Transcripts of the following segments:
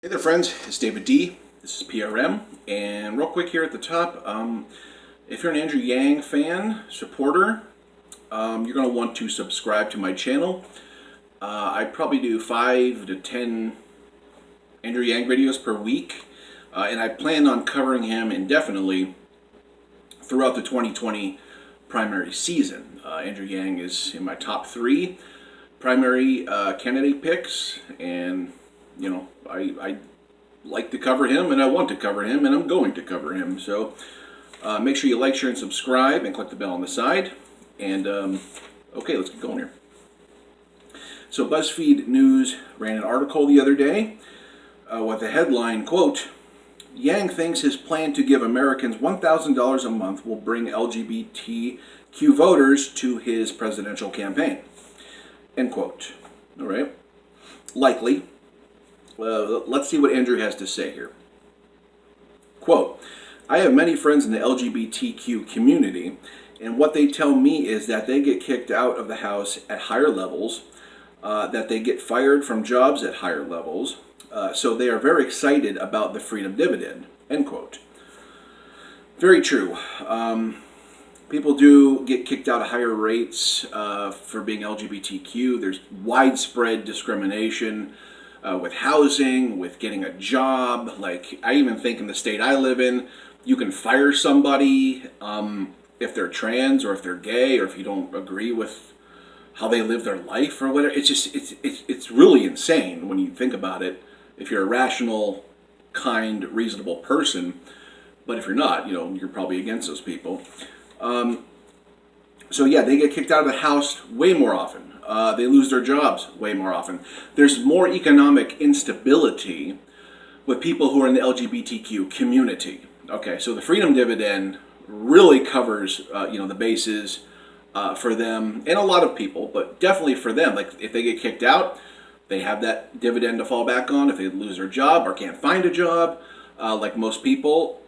Hey there friends, it's David D. This is PRM, and real quick here at the top, if you're an Andrew Yang fan, supporter, you're going to want to subscribe to my channel. I probably do 5 to 10 Andrew Yang videos per week, and I plan on covering him indefinitely throughout the 2020 primary season. Andrew Yang is in my top 3 primary candidate picks, and you know, I like to cover him, and I want to cover him, and I'm going to cover him. So make sure you like, share, and subscribe, and click the bell on the side. And okay, let's get going here. So BuzzFeed News ran an article the other day with the headline, quote, "Yang thinks his plan to give Americans $1,000 a month will bring LGBTQ voters to his presidential campaign." End quote. All right. Likely. Let's see what Andrew has to say here. Quote, "I have many friends in the LGBTQ community, and what they tell me is that they get kicked out of the house at higher levels, that they get fired from jobs at higher levels, so they are very excited about the freedom dividend." End quote. Very true. People do get kicked out at higher rates for being LGBTQ. There's widespread discrimination with housing, with getting a job. Like, I even think in the state I live in, you can fire somebody if they're trans or if they're gay or if you don't agree with how they live their life or whatever. It's just, it's really insane when you think about it. If you're a rational, kind, reasonable person, but if you're not, you know, you're probably against those people. So yeah, they get kicked out of the house way more often. They lose their jobs way more often. There's more economic instability with people who are in the LGBTQ community. Okay, so the freedom dividend really covers, the bases for them and a lot of people, but definitely for them. Like, if they get kicked out, they have that dividend to fall back on. If they lose their job or can't find a job, like most people,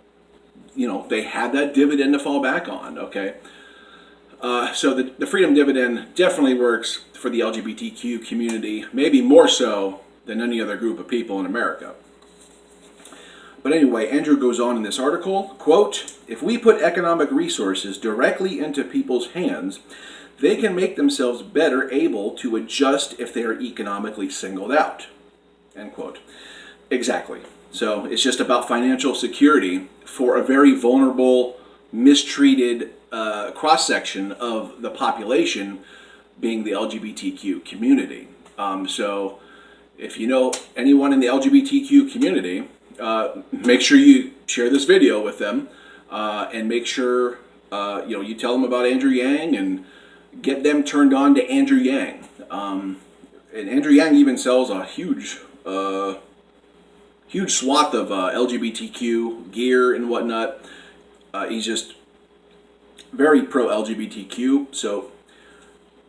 they have that dividend to fall back on. Okay. So the freedom dividend definitely works for the LGBTQ community, maybe more so than any other group of people in America. But anyway, Andrew goes on in this article, quote, "If we put economic resources directly into people's hands, they can make themselves better able to adjust if they are economically singled out." End quote. Exactly. So it's just about financial security for a very vulnerable, mistreated cross-section of the population, being the LGBTQ community. So if you know anyone in the LGBTQ community, make sure you share this video with them, and make sure you tell them about Andrew Yang and get them turned on to Andrew Yang. And Andrew Yang even sells a huge swath of LGBTQ gear and whatnot. He's just very pro-LGBTQ. So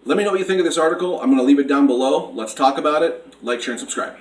let me know what you think of this article. I'm going to leave it down below. Let's talk about it. Like, share, and subscribe.